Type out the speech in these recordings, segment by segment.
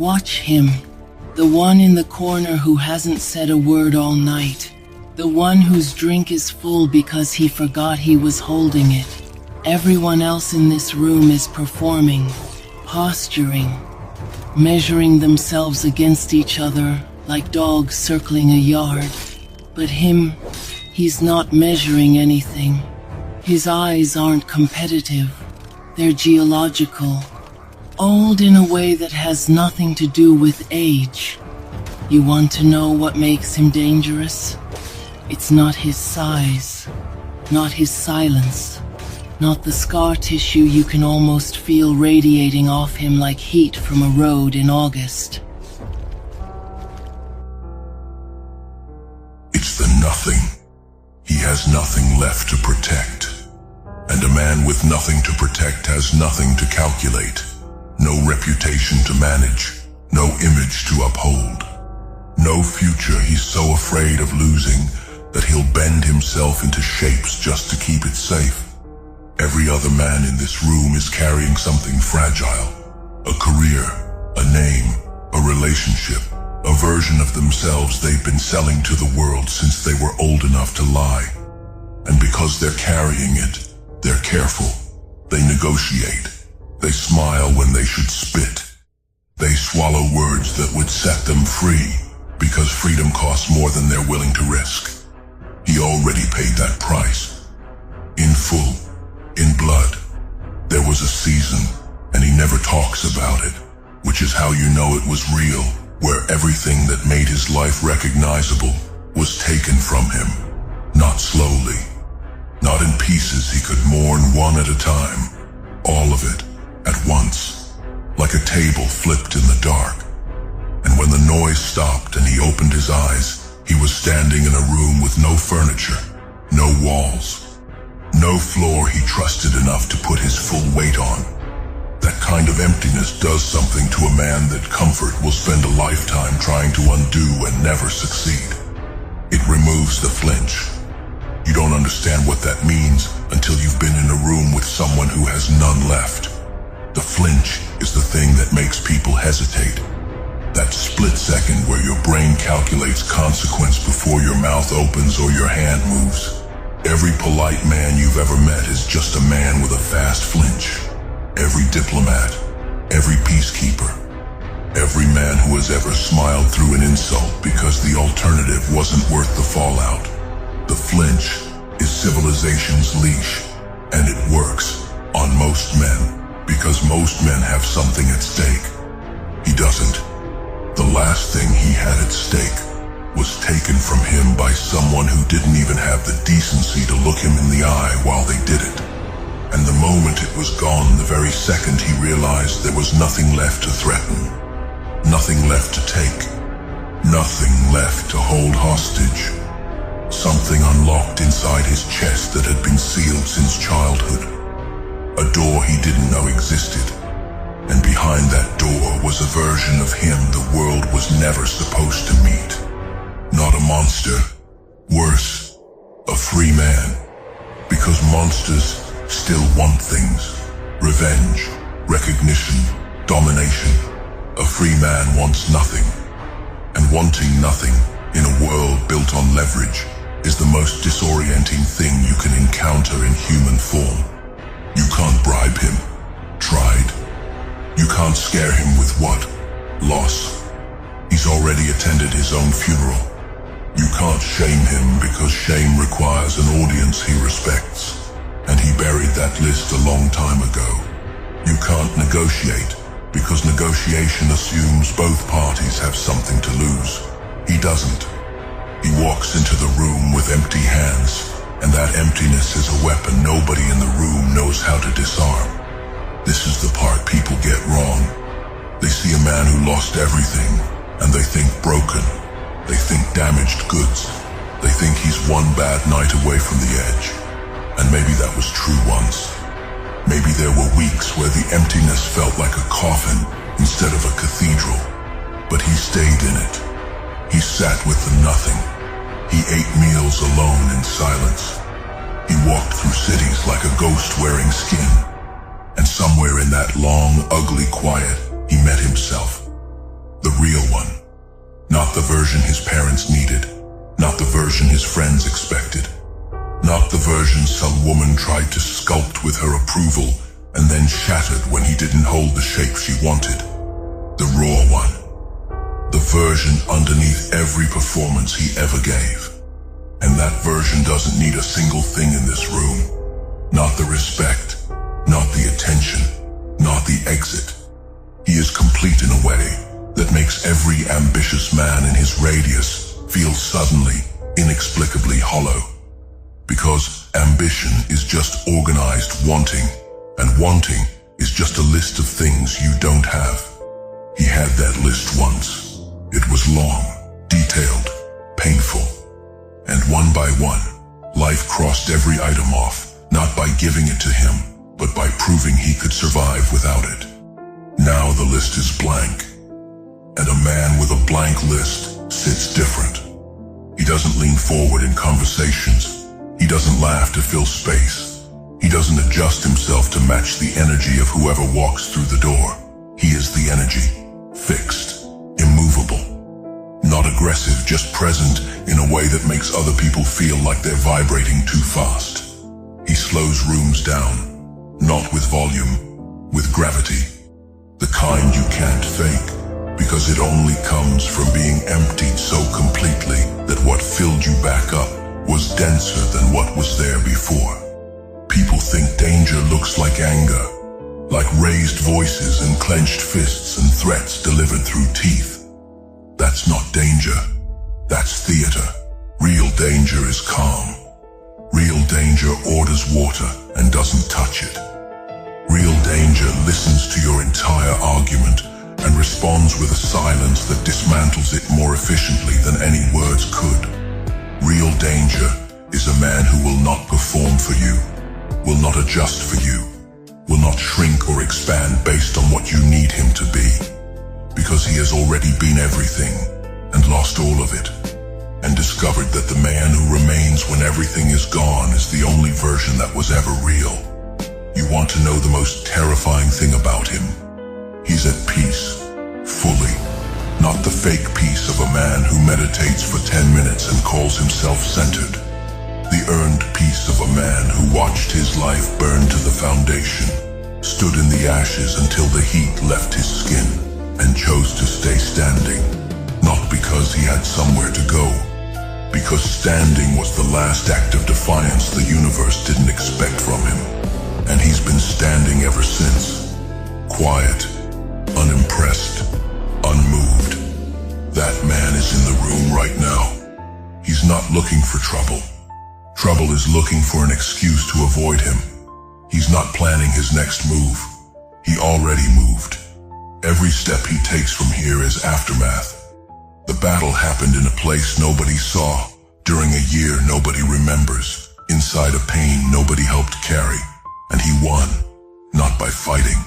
Watch him. The one in the corner who hasn't said a word all night. The one whose drink is full because he forgot he was holding it. Everyone else in this room is performing, posturing, measuring themselves against each other like dogs circling a yard. But him, he's not measuring anything. His eyes aren't competitive. They're geological. Old in a way that has nothing to do with age. You want to know what makes him dangerous? It's not his size, not his silence, not the scar tissue you can almost feel radiating off him like heat from a road in August. It's the nothing. He has nothing left to protect. And a man with nothing to protect has nothing to calculate. No reputation to manage, no image to uphold. No future he's so afraid of losing that he'll bend himself into shapes just to keep it safe. Every other man in this room is carrying something fragile. A career, a name, a relationship, a version of themselves they've been selling to the world since they were old enough to lie. And because they're carrying it, they're careful. They negotiate. They smile when they should spit. They swallow words that would set them free because freedom costs more than they're willing to risk. He already paid that price. In full, in blood. There was a season, and he never talks about it, which is how you know it was real, where everything that made his life recognizable was taken from him. Not slowly. Not in pieces he could mourn one at a time. All of it, at once. Like a table flipped in the dark. And when the noise stopped and he opened his eyes, he was standing in a room with no furniture, no walls, no floor he trusted enough to put his full weight on. That kind of emptiness does something to a man that comfort will spend a lifetime trying to undo and never succeed. It removes the flinch. You don't understand what that means until you've been in a room with someone who has none left. The flinch is the thing that makes people hesitate. That split second where your brain calculates consequence before your mouth opens or your hand moves. Every polite man you've ever met is just a man with a fast flinch. Every diplomat, every peacekeeper, every man who has ever smiled through an insult because the alternative wasn't worth the fallout. The flinch is civilization's leash, and it works on most men because most men have something at stake. He doesn't. The last thing he had at stake was taken from him by someone who didn't even have the decency to look him in the eye while they did it. And the moment it was gone, the very second he realized there was nothing left to threaten, nothing left to take, nothing left to hold hostage. Something unlocked inside his chest that had been sealed since childhood. A door he didn't know existed. And behind that door was a version of him the world was never supposed to meet. Not a monster. Worse, a free man. Because monsters still want things. Revenge, recognition, domination. A free man wants nothing. And wanting nothing in a world built on leverage is the most disorienting thing you can encounter in human form. You can't bribe him. Tried. You can't scare him with what? Loss. He's already attended his own funeral. You can't shame him because shame requires an audience he respects. And he buried that list a long time ago. You can't negotiate because negotiation assumes both parties have something to lose. He doesn't. He walks into the room with empty hands, and that emptiness is a weapon nobody in the room knows how to disarm. This is the part people get wrong. They see a man who lost everything, and they think broken. They think damaged goods. They think he's one bad night away from the edge. And maybe that was true once. Maybe there were weeks where the emptiness felt like a coffin instead of a cathedral. But he stayed in it. He sat with the nothing. He ate meals alone in silence. He walked through cities like a ghost wearing skin. And somewhere in that long, ugly quiet, he met himself. real one. Not the version his parents needed. Not the version his friends expected. Not the version some woman tried to sculpt with her approval and then shattered when he didn't hold the shape she wanted. The raw one. The version underneath every performance he ever gave. And that version doesn't need a single thing in this room. Not the respect, not the attention, not the exit. He is complete in a way that makes every ambitious man in his radius feel suddenly, inexplicably hollow. Because ambition is just organized wanting, and wanting is just a list of things you don't have. He had that list once. It was long, detailed, painful. And one by one, life crossed every item off, not by giving it to him, but by proving he could survive without it. Now the list is blank. And a man with a blank list sits different. He doesn't lean forward in conversations. He doesn't laugh to fill space. He doesn't adjust himself to match the energy of whoever walks through the door. He is the energy, fixed, immovable. Not aggressive, just present in a way that makes other people feel like they're vibrating too fast. He slows rooms down, not with volume, with gravity. The kind you can't fake. Because it only comes from being emptied so completely that what filled you back up was denser than what was there before. People think danger looks like anger, like raised voices and clenched fists and threats delivered through teeth. That's not danger. That's theater. Real danger is calm. Real danger orders water and doesn't touch it. Real danger listens to your entire argument and responds with a silence that dismantles it more efficiently than any words could. Real danger is a man who will not perform for you, will not adjust for you, will not shrink or expand based on what you need him to be, because he has already been everything and lost all of it, and discovered that the man who remains when everything is gone is the only version that was ever real. You want to know the most terrifying thing about him? He's at peace, fully, not the fake peace of a man who meditates for 10 minutes and calls himself centered. The earned peace of a man who watched his life burn to the foundation, stood in the ashes until the heat left his skin, and chose to stay standing, not because he had somewhere to go, because standing was the last act of defiance the universe didn't expect from him. And he's been standing ever since, quiet, unimpressed, unmoved. That man is in the room right now. He's not looking for trouble. Trouble is looking for an excuse to avoid him. He's not planning his next move. He already moved. Every step he takes from here is aftermath. The battle happened in a place nobody saw, during a year nobody remembers, inside a pain nobody helped carry. And he won, not by fighting,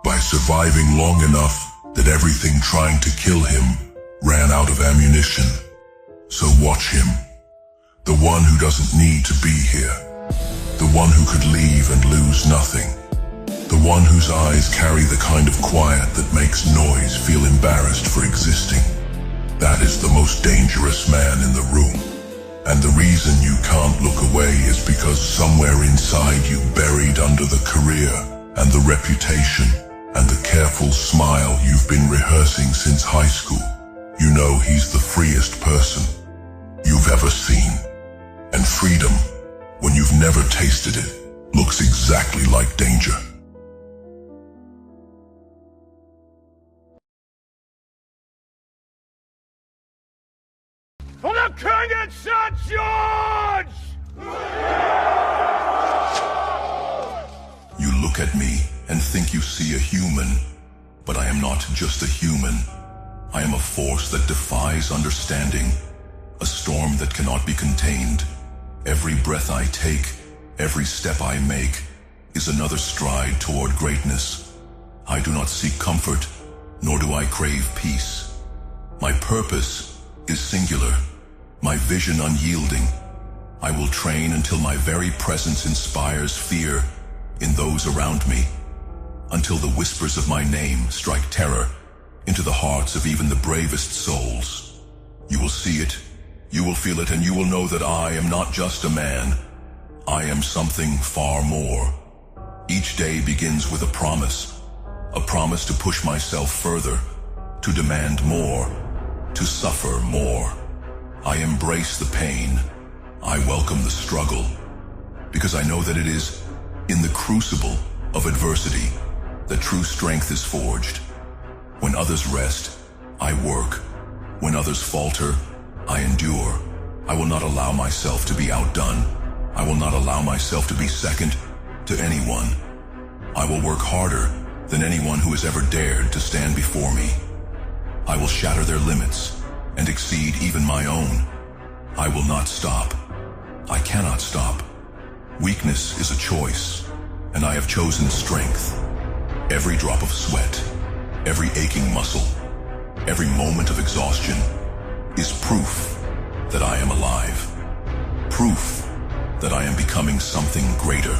by surviving long enough that everything trying to kill him ran out of ammunition. So watch him. The one who doesn't need to be here. The one who could leave and lose nothing. The one whose eyes carry the kind of quiet that makes noise feel embarrassed for existing. That is the most dangerous man in the room. And the reason you can't look away is because somewhere inside you, buried under the career and the reputation and the careful smile you've been rehearsing since high school, you know he's the freest person you've ever seen. And freedom, when you've never tasted it, looks exactly like danger. For the King and St. George! You look at me and think you see a human, but I am not just a human. I am a force that defies understanding, a storm that cannot be contained. Every breath I take, every step I make, is another stride toward greatness. I do not seek comfort, nor do I crave peace. My purpose is singular, my vision unyielding. I will train until my very presence inspires fear in those around me, until the whispers of my name strike terror into the hearts of even the bravest souls. You will see it, you will feel it, and you will know that I am not just a man. I am something far more. Each day begins with a promise to push myself further, to demand more, to suffer more. I embrace the pain. I welcome the struggle, because I know that it is in the crucible of adversity that true strength is forged. When others rest, I work. When others falter, I endure. I will not allow myself to be outdone. I will not allow myself to be second to anyone. I will work harder than anyone who has ever dared to stand before me. I will shatter their limits and exceed even my own. I will not stop. I cannot stop. Weakness is a choice, and I have chosen strength. Every drop of sweat, every aching muscle, every moment of exhaustion is proof that I am alive. Proof that I am becoming something greater.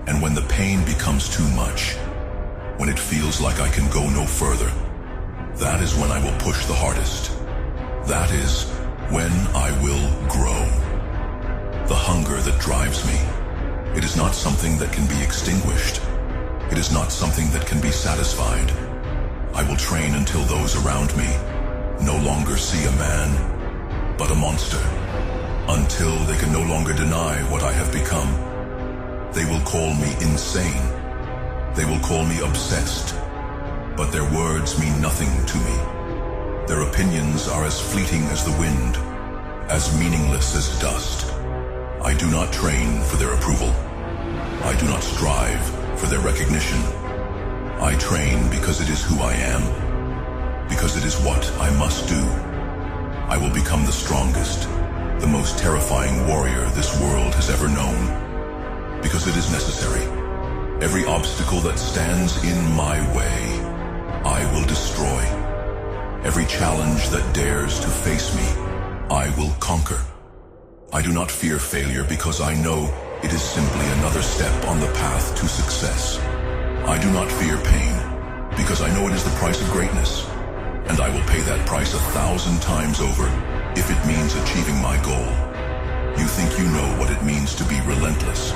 And when the pain becomes too much, when it feels like I can go no further, that is when I will push the hardest. That is when I will grow. The hunger that drives me, it is not something that can be extinguished. It is not something that can be satisfied. I will train until those around me no longer see a man, but a monster. Until they can no longer deny what I have become. They will call me insane. They will call me obsessed. But their words mean nothing to me. Their opinions are as fleeting as the wind, as meaningless as dust. I do not train for their approval. I do not strive for their recognition. I train because it is who I am, because it is what I must do. I will become the strongest, the most terrifying warrior this world has ever known, because it is necessary. Every obstacle that stands in my way, I will destroy. Every challenge that dares to face me, I will conquer. I do not fear failure because I know it is simply another step on the path to success. I do not fear pain because I know it is the price of greatness, and I will pay that price 1,000 times over if it means achieving my goal. You think you know what it means to be relentless.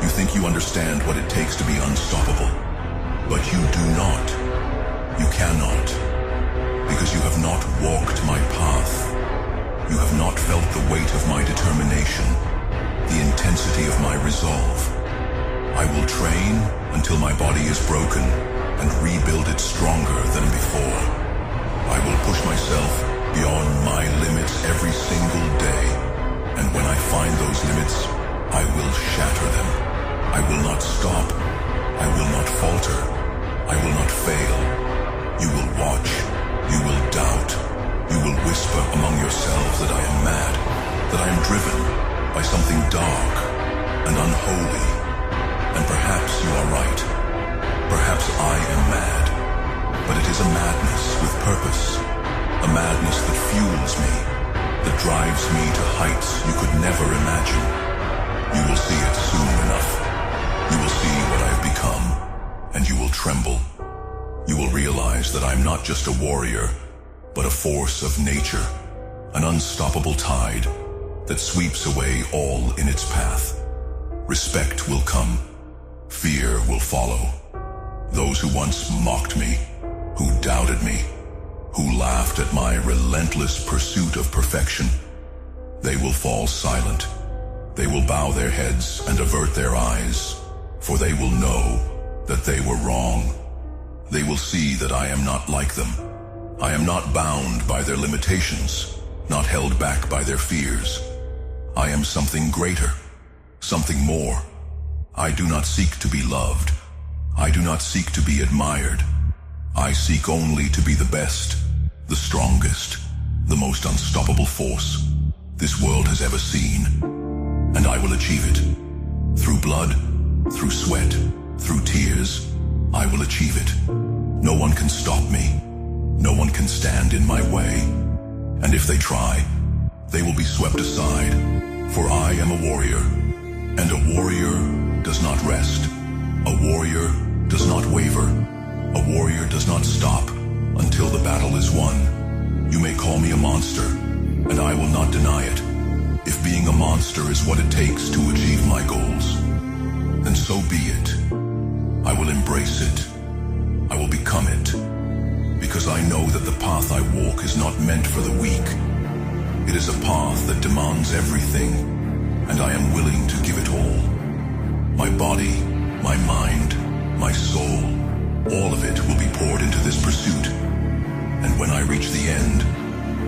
You think you understand what it takes to be unstoppable. But you do not. You cannot. Because you have not walked my path. You have not felt the weight of my determination, the intensity of my resolve. I will train until my body is broken and rebuild it stronger than before. I will push myself beyond my limits every single day. And when I find those limits, I will shatter them. I will not stop. I will not falter. I will not fail. You will watch. You will doubt. You will whisper among yourselves that I am mad, that I am driven by something dark and unholy. And perhaps you are right. Perhaps I am mad. But it is a madness with purpose. A madness that fuels me, that drives me to heights you could never imagine. You will see it soon enough. You will see what I have become, and you will tremble. You will realize that I'm not just a warrior, but a force of nature, an unstoppable tide that sweeps away all in its path. Respect will come. Fear will follow. Those who once mocked me, who doubted me, who laughed at my relentless pursuit of perfection, they will fall silent. They will bow their heads and avert their eyes, for they will know that they were wrong. They will see that I am not like them. I am not bound by their limitations, not held back by their fears. I am something greater, something more. I do not seek to be loved. I do not seek to be admired. I seek only to be the best, the strongest, the most unstoppable force this world has ever seen. And I will achieve it. Through blood, through sweat, through tears, I will achieve it. No one can stop me. No one can stand in my way. And if they try, they will be swept aside. For I am a warrior. And a warrior does not rest. A warrior does not waver. A warrior does not stop. until the battle is won. You may call me a monster, and I will not deny it. If being a monster is what it takes to achieve my goals, then so be it. I will embrace it. I will become it. Because I know that the path I walk is not meant for the weak. It is a path that demands everything, and I am willing to give it all. My body, my mind, my soul, all of it will be poured into this pursuit. And when I reach the end,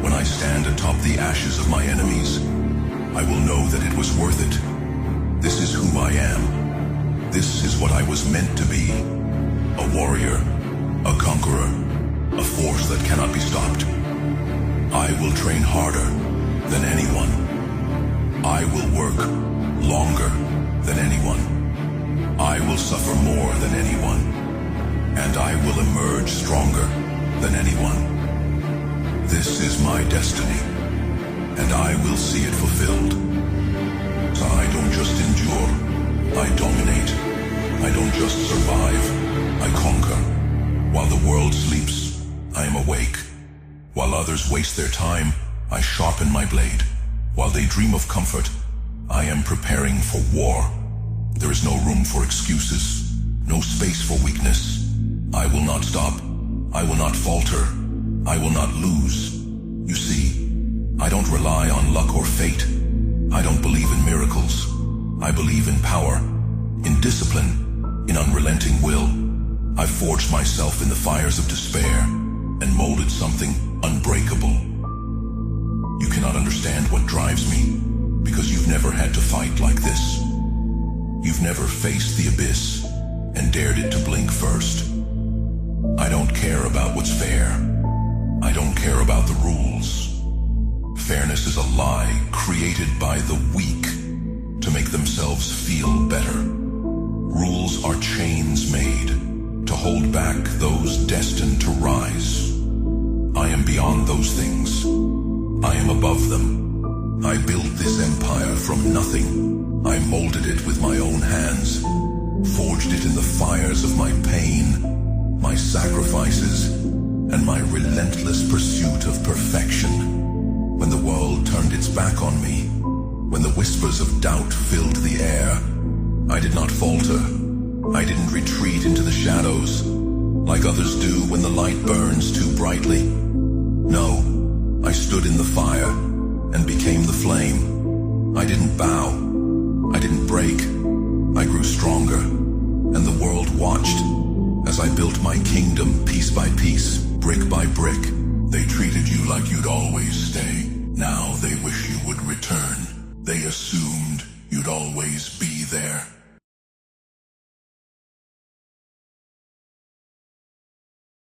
when I stand atop the ashes of my enemies, I will know that it was worth it. This is who I am. This is what I was meant to be. A warrior, a conqueror, a force that cannot be stopped. I will train harder than anyone. I will work longer than anyone. I will suffer more than anyone. And I will emerge stronger than anyone. This is my destiny, and I will see it fulfilled. So I don't just endure, I dominate. I don't just survive, I conquer. While the world sleeps, I am awake. While others waste their time, I sharpen my blade. While they dream of comfort, I am preparing for war. There is no room for excuses, no space for weakness. I will not stop. I will not falter. I will not lose. You see, I don't rely on luck or fate. I don't believe in miracles. I believe in power, in discipline, in unrelenting will. I forged myself in the fires of despair and molded something unbreakable. You cannot understand what drives me because you've never had to fight like this. You've never faced the abyss and dared it to blink first. I don't care about what's fair. I don't care about the rules. Fairness is a lie created by the weak to make themselves feel better. Rules are chains made to hold back those destined to rise. I am beyond those things. I am above them. I built this empire from nothing. I molded it with my own hands, forged it in the fires of my pain, my sacrifices, and my relentless pursuit of perfection. When the world turned its back on me, when the whispers of doubt filled the air, I did not falter. I didn't retreat into the shadows, like others do when the light burns too brightly. No, I stood in the fire and became the flame. I didn't bow. I didn't break. I grew stronger, and the world watched as I built my kingdom piece by piece, brick by brick. They treated you like you'd always stay. Now they wish you would return. They assumed you'd always be